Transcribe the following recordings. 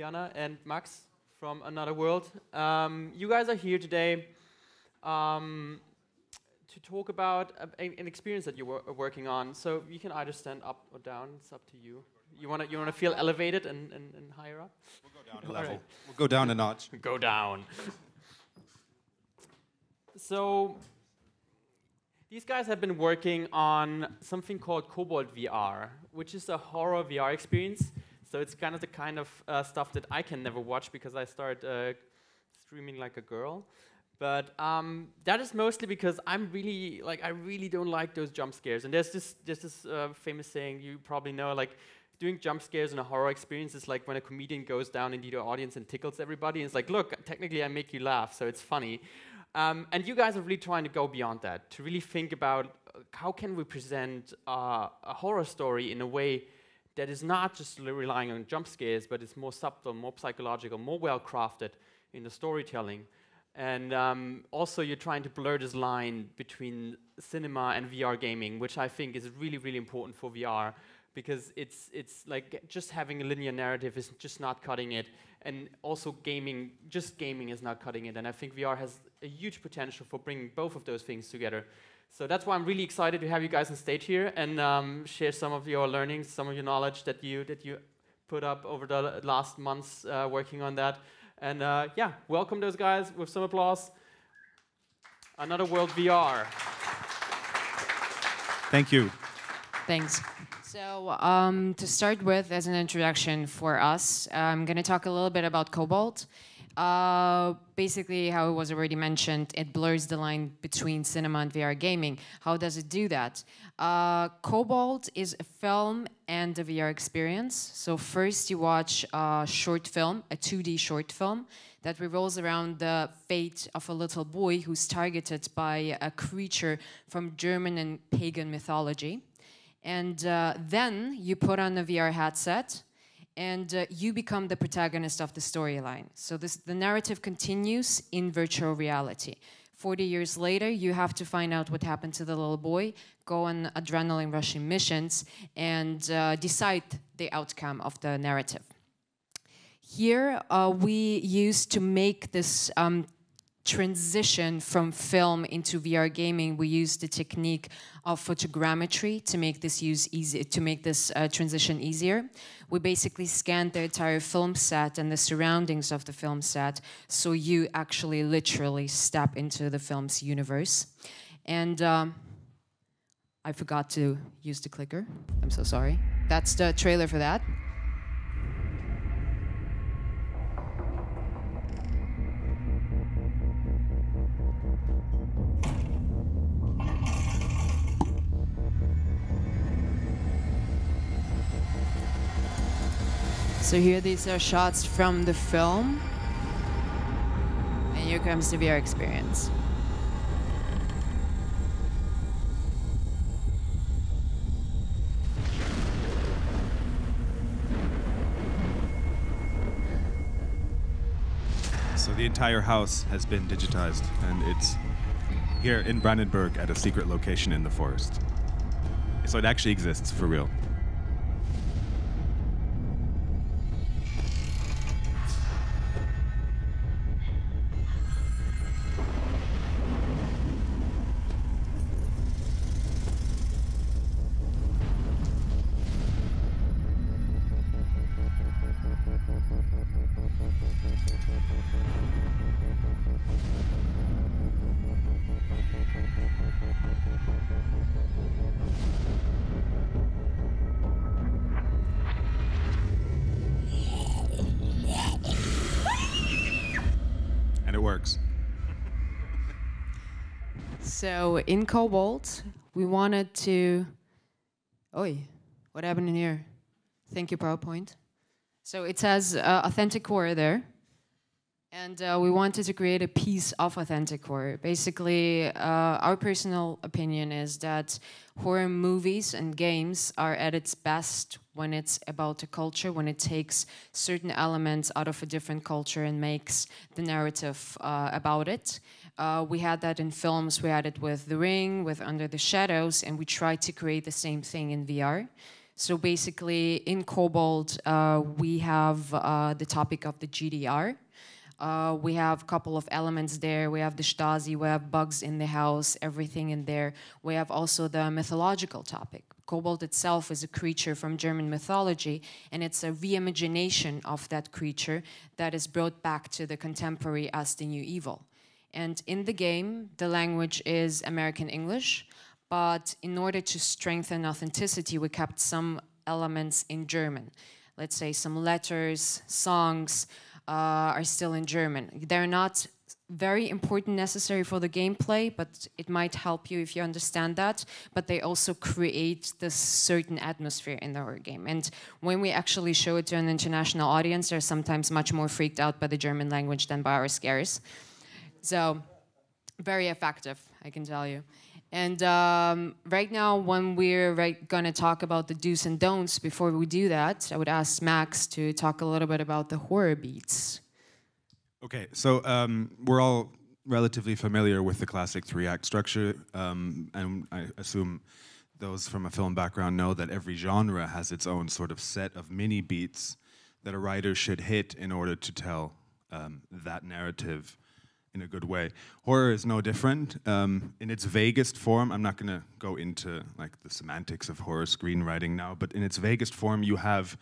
Juliana and Max from Another World. You guys are here today to talk about an experience that you're working on. So you can either stand up or down. It's up to you. You wanna feel elevated and higher up? We'll go down a level. Right. We'll go down a notch. Go down. So these guys have been working on something called Cobalt VR, which is a horror VR experience. So it's kind of stuff that I can never watch because I start screaming like a girl. But that is mostly because I really don't like those jump scares. And there's this famous saying you probably know, like, doing jump scares in a horror experience is like when a comedian goes down into the audience and tickles everybody. And it's like, look, technically I make you laugh, so it's funny. And you guys are really trying to go beyond that, to really think about how can we present a horror story in a way that is not just relying on jump scares, but it's more subtle, more psychological, more well-crafted in the storytelling. And also you're trying to blur this line between cinema and VR gaming, which I think is really, really important for VR, because it's like just having a linear narrative is just not cutting it, and also gaming is not cutting it. And I think VR has a huge potential for bringing both of those things together. So that's why I'm really excited to have you guys on stage here and share some of your learnings, some of your knowledge that you put up over the last months working on that. And yeah, welcome those guys with some applause. Another World VR. Thank you. Thanks. So to start with, as an introduction for us, I'm going to talk a little bit about Cobalt. Basically, how it was already mentioned, it blurs the line between cinema and VR gaming. How does it do that? Cobalt is a film and a VR experience. So first you watch a short film, a 2D short film, that revolves around the fate of a little boy who's targeted by a creature from German and pagan mythology. And then you put on a VR headset and you become the protagonist of the storyline. So the narrative continues in virtual reality. 40 years later, you have to find out what happened to the little boy, go on adrenaline-rushing missions, and decide the outcome of the narrative. Here, we used to make this transition from film into VR gaming. We used the technique of photogrammetry to make this transition easier. We basically scanned the entire film set and the surroundings of the film set, so you actually literally step into the film's universe. And I forgot to use the clicker. I'm so sorry. That's the trailer for that. So here these are shots from the film, and here comes the VR experience. So the entire house has been digitized, and it's here in Brandenburg at a secret location in the forest. So it actually exists for real. And it works. So in Cobalt, we wanted to... Oi, what happened in here? Thank you, PowerPoint. So it says authentic horror there. And we wanted to create a piece of authentic horror. Basically, our personal opinion is that horror movies and games are at its best when it's about a culture, when it takes certain elements out of a different culture and makes the narrative about it. We had that in films. We had it with The Ring, with Under the Shadows, and we tried to create the same thing in VR. So basically, in Cobalt, we have the topic of the GDR. We have a couple of elements there. We have the Stasi, we have bugs in the house, everything in there. We have also the mythological topic. Cobalt itself is a creature from German mythology, and it's a reimagination of that creature that is brought back to the contemporary as the new evil. And in the game, the language is American English, but in order to strengthen authenticity, we kept some elements in German. Let's say some letters, songs, are still in German. They're not very important necessary for the gameplay, but it might help you if you understand that. But they also create this certain atmosphere in the horror game. And when we actually show it to an international audience, they're sometimes much more freaked out by the German language than by our scares. So, very effective, I can tell you. And right now, when we're going to talk about the do's and don'ts, before we do that, I would ask Max to talk a little bit about the horror beats. Okay, so we're all relatively familiar with the classic 3-act structure, and I assume those from a film background know that every genre has its own sort of set of mini beats that a writer should hit in order to tell that narrative in a good way. Horror is no different. In its vaguest form, I'm not going to go into like the semantics of horror screenwriting now, but in its vaguest form, you have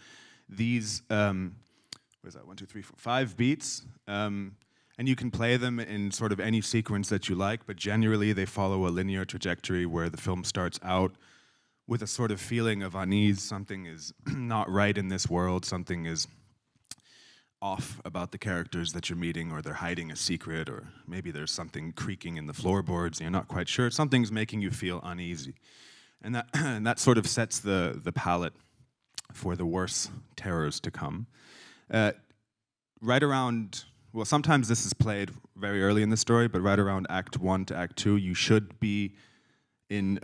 these, where's that, 1, 2, 3, 4, 5 beats, and you can play them in sort of any sequence that you like, but generally they follow a linear trajectory where the film starts out with a sort of feeling of unease. Something is not right in this world, something is off about the characters that you're meeting, or they're hiding a secret, or maybe there's something creaking in the floorboards and you're not quite sure. Something's making you feel uneasy. And that, and that sort of sets the palette for the worse terrors to come. Right around, well, sometimes this is played very early in the story, but right around Act 1 to Act 2, you should be in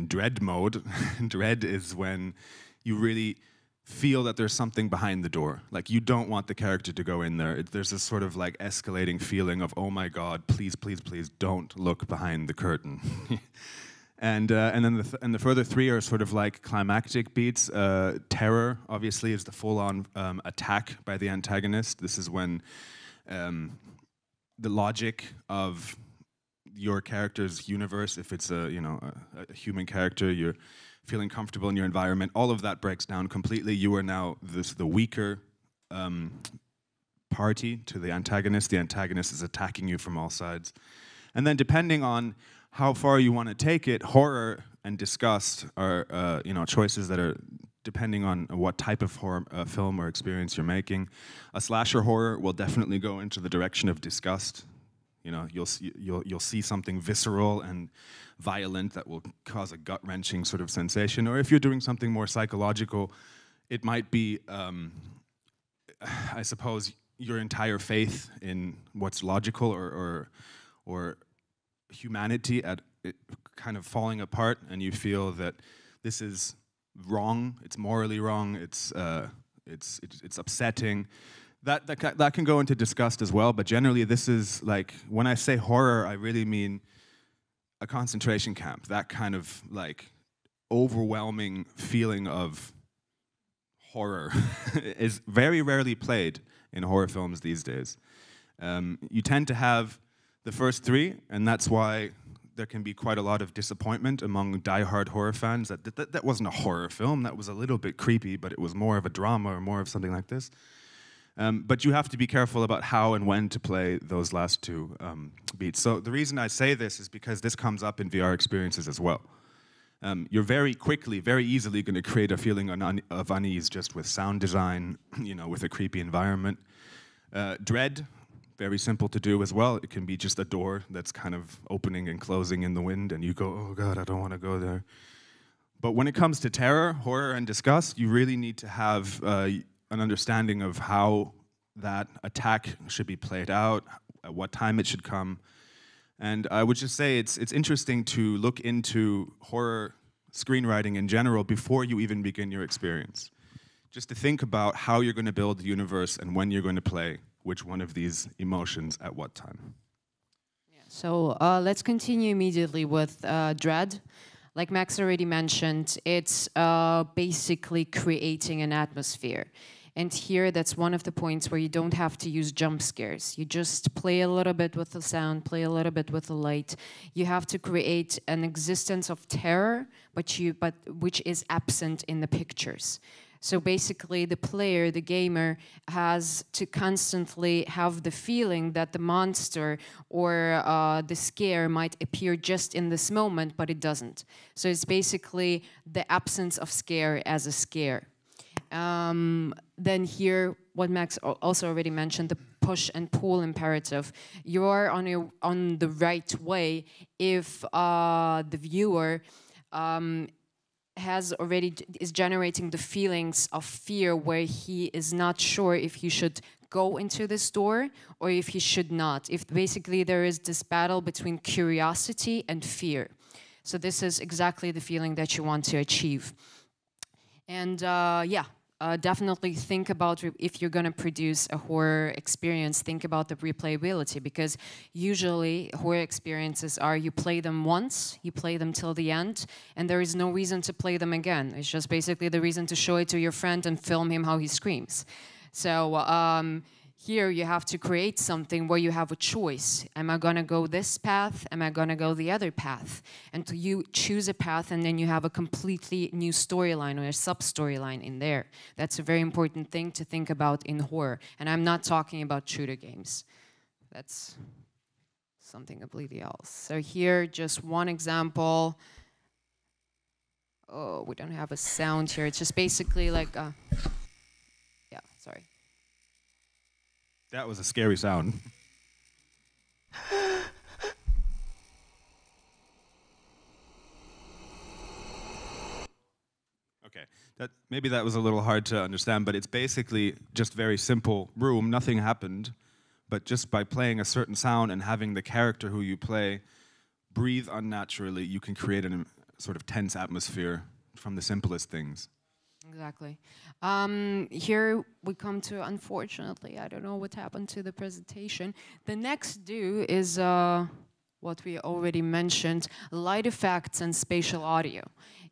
dread mode. Dread is when you really feel that there's something behind the door. Like, you don't want the character to go in there. There's this sort of like escalating feeling of, oh my God, please, please, please don't look behind the curtain. And then the further 3 are sort of like climactic beats. Terror, obviously, is the full-on attack by the antagonist. This is when the logic of your character's universe, if it's a a human character, you're feeling comfortable in your environment, all of that breaks down completely. You are now the weaker party to the antagonist. The antagonist is attacking you from all sides. And then depending on how far you want to take it, horror and disgust are choices that are depending on what type of horror film or experience you're making. A slasher horror will definitely go into the direction of disgust. You'll see something visceral and violent that will cause a gut-wrenching sort of sensation. Or if you're doing something more psychological, it might be, I suppose, your entire faith in what's logical or humanity at it kind of falling apart, and you feel that this is wrong, it's morally wrong, it's upsetting. That can go into disgust as well, but generally this is like, when I say horror, I really mean a concentration camp. That kind of like overwhelming feeling of horror is very rarely played in horror films these days. You tend to have the first 3, and that's why there can be quite a lot of disappointment among die-hard horror fans that wasn't a horror film, that was a little bit creepy, but it was more of a drama or more of something like this. But you have to be careful about how and when to play those last 2 beats. So the reason I say this is because this comes up in VR experiences as well. You're very quickly, very easily going to create a feeling of unease just with sound design, with a creepy environment. Dread, very simple to do as well. It can be just a door that's kind of opening and closing in the wind, and you go, oh God, I don't want to go there. But when it comes to terror, horror, and disgust, you really need to have an understanding of how that attack should be played out, at what time it should come. And I would just say it's interesting to look into horror screenwriting in general before you even begin your experience. Just to think about how you're going to build the universe and when you're going to play which one of these emotions at what time. Yeah, so let's continue immediately with Dread. Like Max already mentioned, it's basically creating an atmosphere. And here, that's one of the points where you don't have to use jump scares. You just play a little bit with the sound, play a little bit with the light. You have to create an existence of terror, but which is absent in the pictures. So basically, the player, the gamer, has to constantly have the feeling that the monster or the scare might appear just in this moment, but it doesn't. So it's basically the absence of scare as a scare. Then here, what Max also already mentioned, the push and pull imperative. You are on the right way if the viewer is generating the feelings of fear where he is not sure if he should go into this door or if he should not. If basically there is this battle between curiosity and fear. So this is exactly the feeling that you want to achieve. And definitely think about if you're going to produce a horror experience, think about the replayability, because usually horror experiences are you play them once, you play them till the end, and there is no reason to play them again. It's just basically the reason to show it to your friend and film him how he screams. So here you have to create something where you have a choice. Am I going to go this path? Am I going to go the other path? And you choose a path, and then you have a completely new storyline or a sub-storyline in there. That's a very important thing to think about in horror. And I'm not talking about shooter games. That's something completely else. So here, just one example. Oh, we don't have a sound here. It's just basically like, yeah, sorry. That was a scary sound. Okay, maybe that was a little hard to understand, but it's basically just very simple room, nothing happened, but just by playing a certain sound and having the character who you play breathe unnaturally, you can create a sort of tense atmosphere from the simplest things. Exactly. Here we come to, unfortunately, I don't know what happened to the presentation. The next do is what we already mentioned, light effects and spatial audio.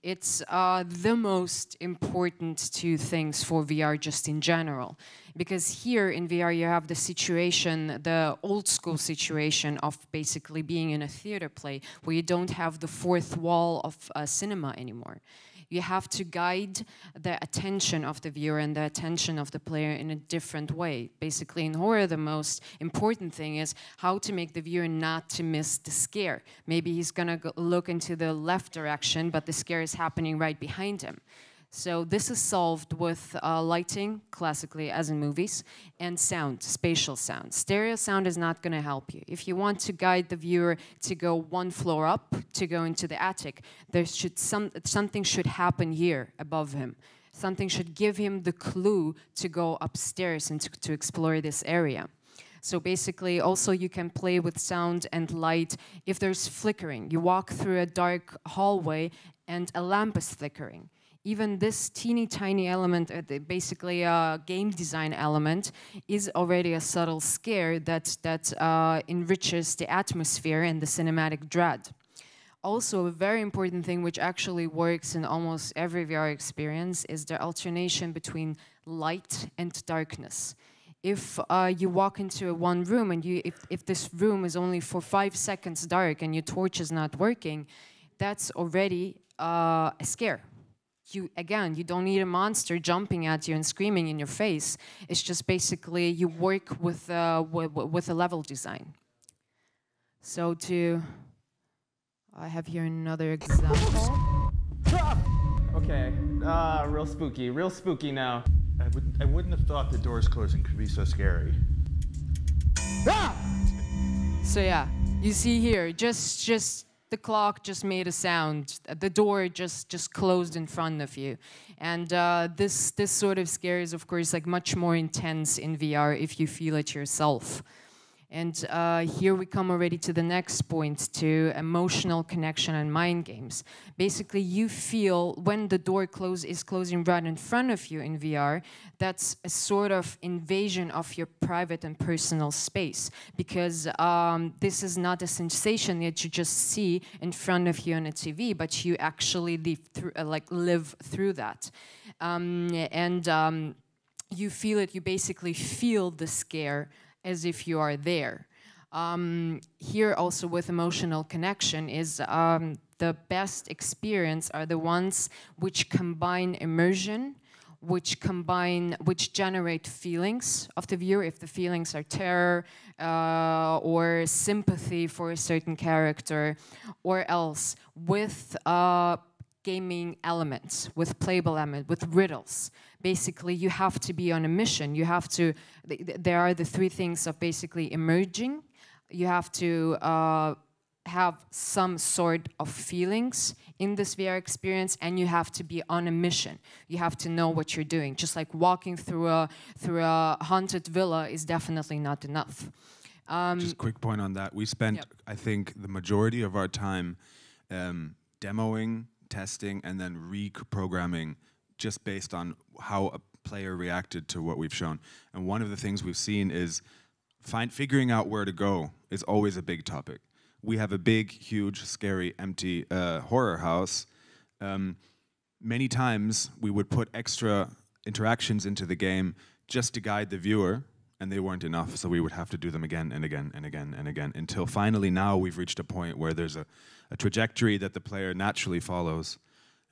It's the most important two things for VR just in general. Because here in VR you have the situation, the old school situation of basically being in a theater play where you don't have the fourth wall of cinema anymore. You have to guide the attention of the viewer and the attention of the player in a different way. Basically, in horror, the most important thing is how to make the viewer not to miss the scare. Maybe he's gonna look into the left direction, but the scare is happening right behind him. So this is solved with lighting, classically as in movies, and sound, spatial sound. Stereo sound is not going to help you. If you want to guide the viewer to go one floor up, to go into the attic, something should happen here above him. Something should give him the clue to go upstairs and to explore this area. So basically, also you can play with sound and light if there's flickering. You walk through a dark hallway and a lamp is flickering. Even this teeny tiny element, basically a game design element, is already a subtle scare that enriches the atmosphere and the cinematic dread. Also, a very important thing which actually works in almost every VR experience is the alternation between light and darkness. If you walk into one room and if this room is only for 5 seconds dark and your torch is not working, that's already a scare. You don't need a monster jumping at you and screaming in your face. It's just basically you work with a level design. So I have here another example. Okay, real spooky now. I wouldn't have thought the doors closing could be so scary. So yeah, you see here, just the clock just made a sound. The door just closed in front of you. And this sort of scare is, of course, like much more intense in VR if you feel it yourself. And here we come already to the next point, to emotional connection and mind games. Basically, you feel when the door is closing right in front of you in VR, that's a sort of invasion of your private and personal space, because this is not a sensation that you just see in front of you on a TV, but you actually live through that. You feel it, you basically feel the scare as if you are there. Here also with emotional connection is the best experience are the ones which combine immersion, which generate feelings of the viewer, if the feelings are terror or sympathy for a certain character, or else with gaming elements, with playable elements, with riddles. Basically, you have to be on a mission. You have to, there are the three things of basically emerging. You have to have some sort of feelings in this VR experience, and you have to be on a mission. You have to know what you're doing. Just like walking through a haunted villa is definitely not enough. Just a quick point on that. We spent, I think, the majority of our time demoing, testing, and then reprogramming just based on how a player reacted to what we've shown. And one of the things we've seen is figuring out where to go is always a big topic. We have a big, huge, scary, empty horror house. Many times we would put extra interactions into the game just to guide the viewer, and they weren't enough, so we would have to do them again and again and again and again, until finally now we've reached a point where there's a trajectory that the player naturally follows.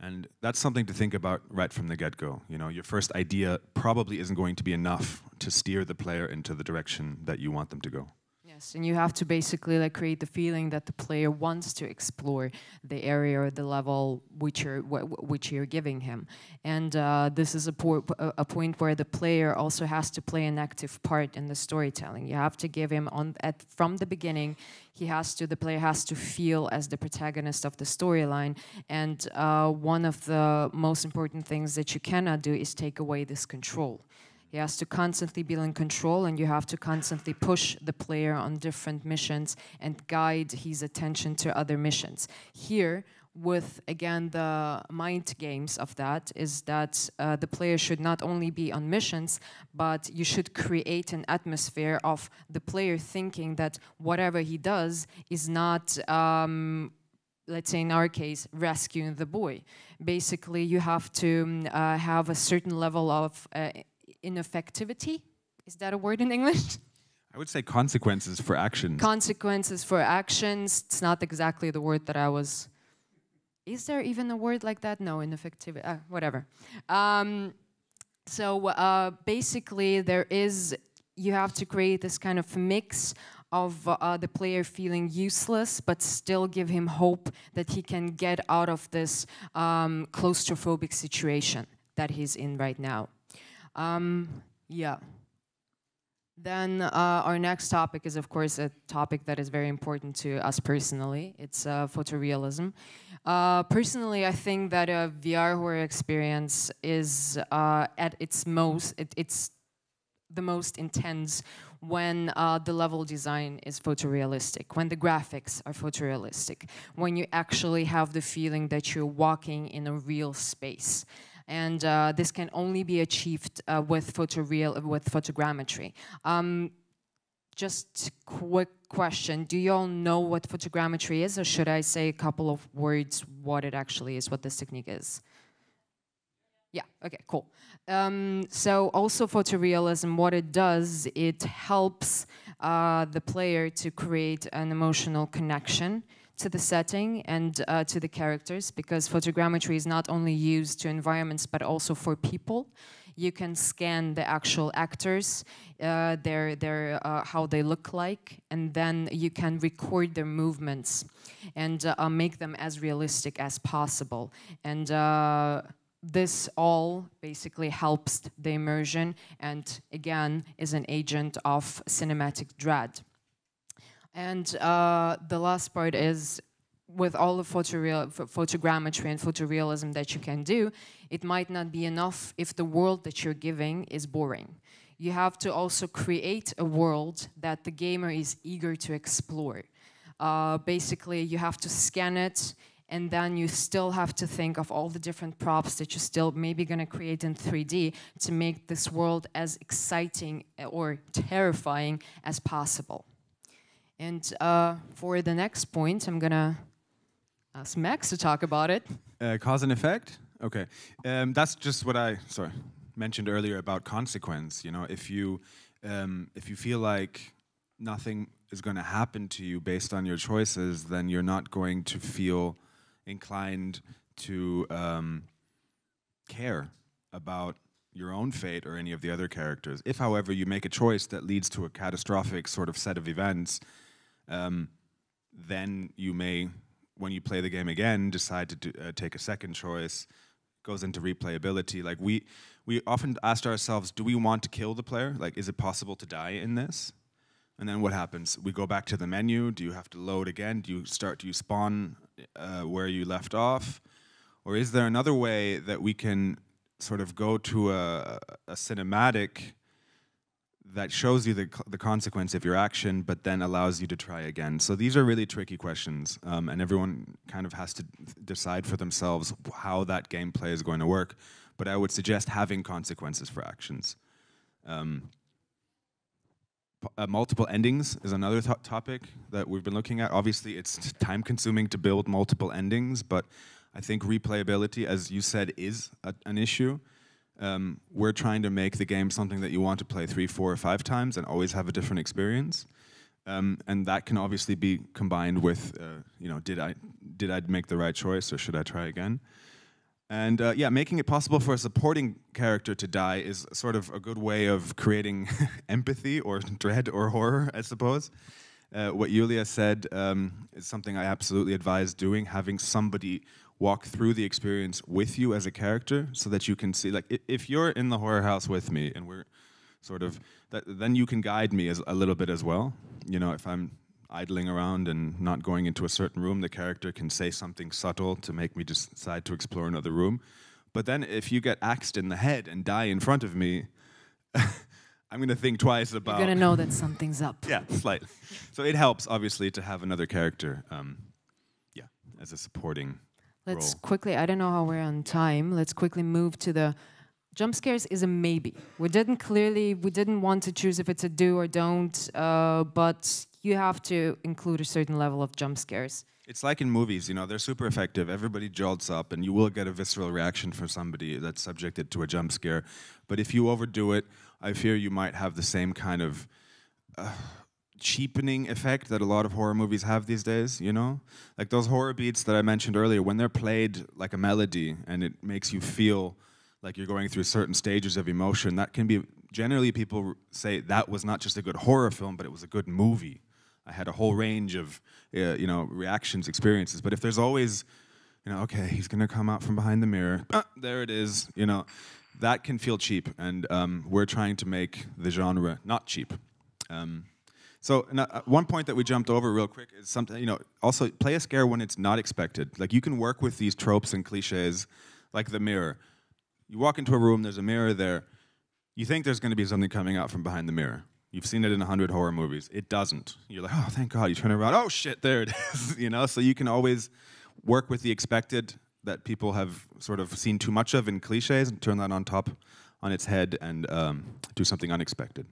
And that's something to think about right from the get-go. You know, your first idea probably isn't going to be enough to steer the player into the direction that you want them to go. Yes, and you have to basically create the feeling that the player wants to explore the area or the level which you're giving him. And this is a point where the player also has to play an active part in the storytelling. You have to give him from the beginning. The player has to feel as the protagonist of the storyline. And one of the most important things that you cannot do is take away this control. He has to constantly be in control, and you have to constantly push the player on different missions and guide his attention to other missions. Here, with, again, the mind games of that, is that the player should not only be on missions, but you should create an atmosphere of the player thinking that whatever he does is not let's say in our case, rescuing the boy. Basically, you have to have a certain level of ineffectivity. Is that a word in English? I would say consequences for actions. Consequences for actions. It's not exactly the word that I was... Is there even a word like that? No, ineffectivity, whatever. Basically, you have to create this kind of mix of the player feeling useless, but still give him hope that he can get out of this claustrophobic situation that he's in right now. Then our next topic is, of course, a topic that is very important to us personally. It's photorealism. Personally, I think that a VR horror experience is at its most, it's the most intense when the level design is photorealistic, when the graphics are photorealistic, when you actually have the feeling that you're walking in a real space. And this can only be achieved with photogrammetry. Just quick question, do you all know what photogrammetry is, or should I say a couple of words what it actually is, what this technique is? Yeah, okay, cool. So also photorealism, what it does, it helps the player to create an emotional connection to the setting and to the characters, because photogrammetry is not only used to environments but also for people. You can scan the actual actors, how they look like, and then you can record their movements and make them as realistic as possible. And this all basically helps the immersion and, again, is an agent of cinematic dread. And the last part is, with all the photogrammetry and photorealism that you can do, it might not be enough if the world that you're giving is boring. you have to also create a world that the gamer is eager to explore. Basically, you have to scan it, and then you still have to think of all the different props that you're still maybe going to create in 3D to make this world as exciting or terrifying as possible. And for the next point, I'm going to ask Max to talk about it. Cause and effect? Okay. That's just what I mentioned earlier about consequence. You know, if you feel like nothing is going to happen to you based on your choices, then you're not going to feel inclined to care about your own fate or any of the other characters. If, however, you make a choice that leads to a catastrophic sort of set of events, then you may, when you play the game again, decide to take a second choice. Goes into replayability. Like we often asked ourselves, do we want to kill the player? Like, is it possible to die in this? And then what happens? We go back to the menu. Do you have to load again? Do you spawn where you left off? Or is there another way that we can sort of go to a cinematic that shows you the consequence of your action, but then allows you to try again? So these are really tricky questions, and everyone kind of has to decide for themselves how that gameplay is going to work. But I would suggest having consequences for actions. Multiple endings is another topic that we've been looking at. Obviously, it's time-consuming to build multiple endings, but I think replayability, as you said, is an issue. We're trying to make the game something that you want to play 3, 4, or 5 times and always have a different experience. And that can obviously be combined with, you know, did I make the right choice or should I try again? And yeah, making it possible for a supporting character to die is sort of a good way of creating empathy or dread or horror, I suppose. What Julia said is something I absolutely advise doing, having somebody walk through the experience with you as a character so that you can see, like, if you're in the horror house with me and we're sort of, then you can guide me a little bit as well. You know, if I'm idling around and not going into a certain room, the character can say something subtle to make me decide to explore another room. But then if you get axed in the head and die in front of me, I'm going to think twice about... You're going to know that something's up. Yeah, slightly. So it helps, obviously, to have another character, yeah, as a supporting Let's role. quickly, I don't know how we're on time, let's quickly move to the... Jump scares is a maybe. We didn't want to choose if it's a do or don't, but you have to include a certain level of jump scares. It's like in movies, you know, they're super effective. Everybody jolts up, and you will get a visceral reaction from somebody that's subjected to a jump scare. But if you overdo it, I fear you might have the same kind of cheapening effect that a lot of horror movies have these days, you know? Like those horror beats that I mentioned earlier, when they're played like a melody and it makes you feel like you're going through certain stages of emotion, that can be, generally people say that was not just a good horror film, but it was a good movie. I had a whole range of, you know, reactions, experiences. But if there's always, you know, okay, he's going to come out from behind the mirror, there it is, you know, that can feel cheap. And we're trying to make the genre not cheap. So one point that we jumped over real quick is something, you know, also play a scare when it's not expected. Like you can work with these tropes and cliches, like the mirror. You walk into a room, there's a mirror there. You think there's going to be something coming out from behind the mirror. You've seen it in 100 horror movies. It doesn't. You're like, oh, thank God. You turn around, oh shit, there it is. You know, so you can always work with the expected that people have sort of seen too much of in cliches and turn that on its head and do something unexpected.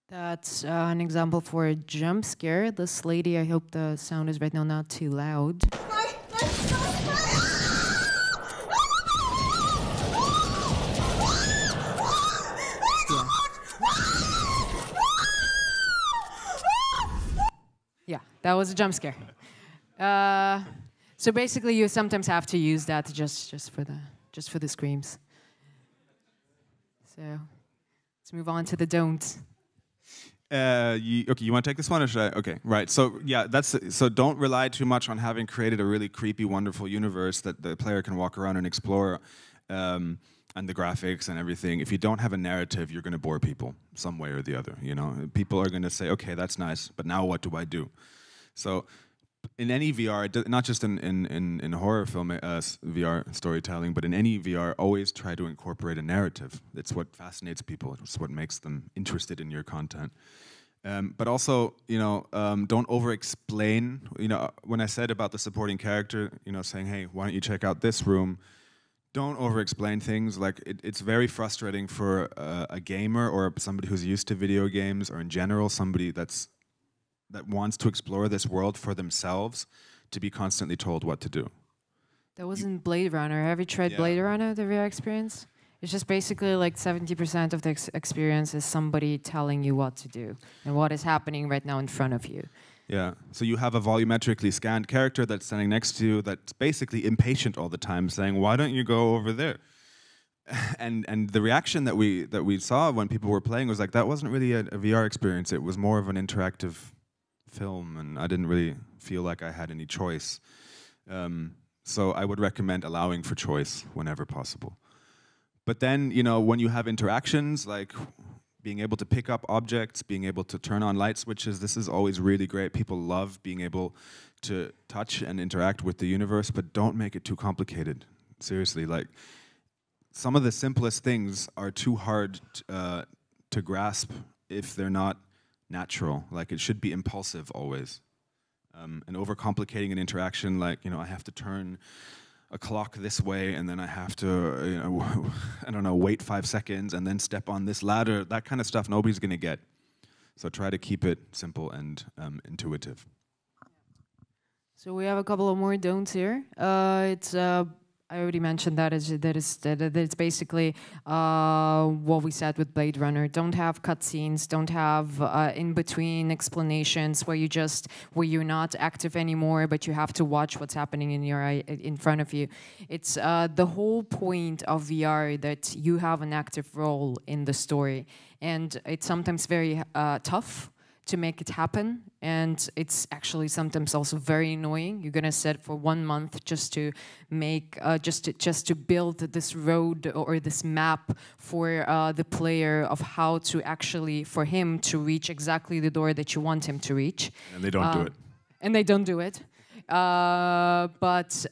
That's an example for a jump scare. This lady, I hope the sound is right now not too loud. Yeah, that was a jump scare. So basically, you sometimes have to use that just for the screams. So let's move on to the don't. Okay, you want to take this one, or should I? Okay, right. So yeah, so don't rely too much on having created a really creepy, wonderful universe that the player can walk around and explore, and the graphics and everything. If you don't have a narrative, you're going to bore people some way or the other. You know, people are going to say, okay, that's nice, but now what do I do? So in any VR, not just in horror film VR storytelling, but in any VR, always try to incorporate a narrative. It's what fascinates people. It's what makes them interested in your content. But also, don't over-explain. When I said about the supporting character, saying, hey, why don't you check out this room? Don't over-explain things. Like, it's very frustrating for a gamer or somebody who's used to video games, or in general, somebody that wants to explore this world for themselves, to be constantly told what to do. That wasn't Blade Runner. Have you tried Blade Runner, the VR experience? It's just basically like 70% of the experience is somebody telling you what to do and what is happening right now in front of you. Yeah, so you have a volumetrically scanned character that's standing next to you that's basically impatient all the time, saying, why don't you go over there? And the reaction that we saw when people were playing was like, that wasn't really a VR experience. It was more of an interactive film, and I didn't really feel like I had any choice. So I would recommend allowing for choice whenever possible. But then, when you have interactions, like being able to pick up objects, being able to turn on light switches, this is always really great. People love being able to touch and interact with the universe, but don't make it too complicated. Seriously, like, some of the simplest things are too hard to grasp if they're not natural. Like, it should be impulsive always. And overcomplicating an interaction, like, I have to turn a clock this way, and then I have to, I don't know, wait 5 seconds, and then step on this ladder. That kind of stuff nobody's going to get. So try to keep it simple and intuitive. So we have a couple of more don'ts here. I already mentioned that it's basically what we said with Blade Runner. Don't have cutscenes. Don't have in-between explanations where you're not active anymore, but you have to watch what's happening in front of you. It's the whole point of VR that you have an active role in the story, and it's sometimes very tough to make it happen, and it's actually sometimes also very annoying. You're gonna sit for 1 month just to make, just to build this road or this map for the player of how to actually, for him to reach exactly the door that you want him to reach. And they don't do it. And they don't do it. But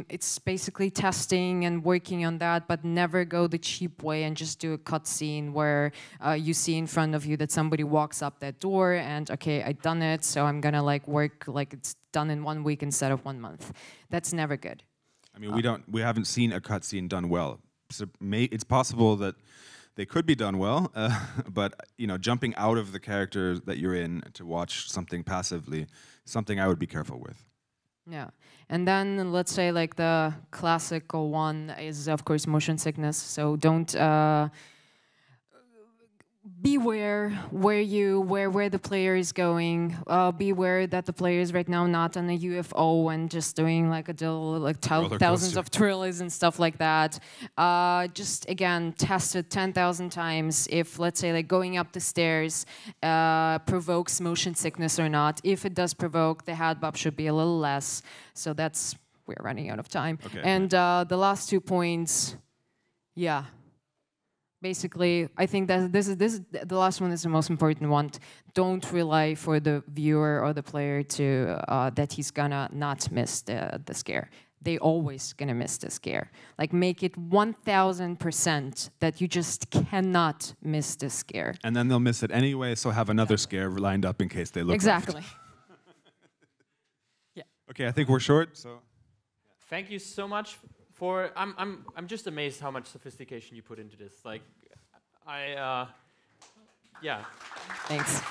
it's basically testing and working on that, but never go the cheap way and just do a cutscene where you see in front of you that somebody walks up that door and, okay, I've done it, so I'm gonna work like it's done in 1 week instead of 1 month. That's never good. I mean, we haven't seen a cutscene done well. So it's possible that they could be done well, but jumping out of the character that you're in to watch something passively, something I would be careful with. Yeah, and then let's say the classical one is of course motion sickness. So don't beware where the player is going. Beware that the player is right now not on a UFO and just doing thousands of twirls and stuff like that. Just again, test it 10,000 times. If let's say going up the stairs provokes motion sickness or not. If it does provoke, the head bob should be a little less. So we're running out of time. Okay. And the last 2 points, yeah. Basically, I think that this is the last one is the most important one. Don't rely for the viewer or the player to that he's gonna not miss the scare. They always gonna miss the scare. Make it 1000% that you just cannot miss the scare. And then they'll miss it anyway. So have another scare lined up in case they look. Exactly. Yeah. Okay, I think we're short. So. Thank you so much. I'm just amazed how much sophistication you put into this. Yeah. Thanks.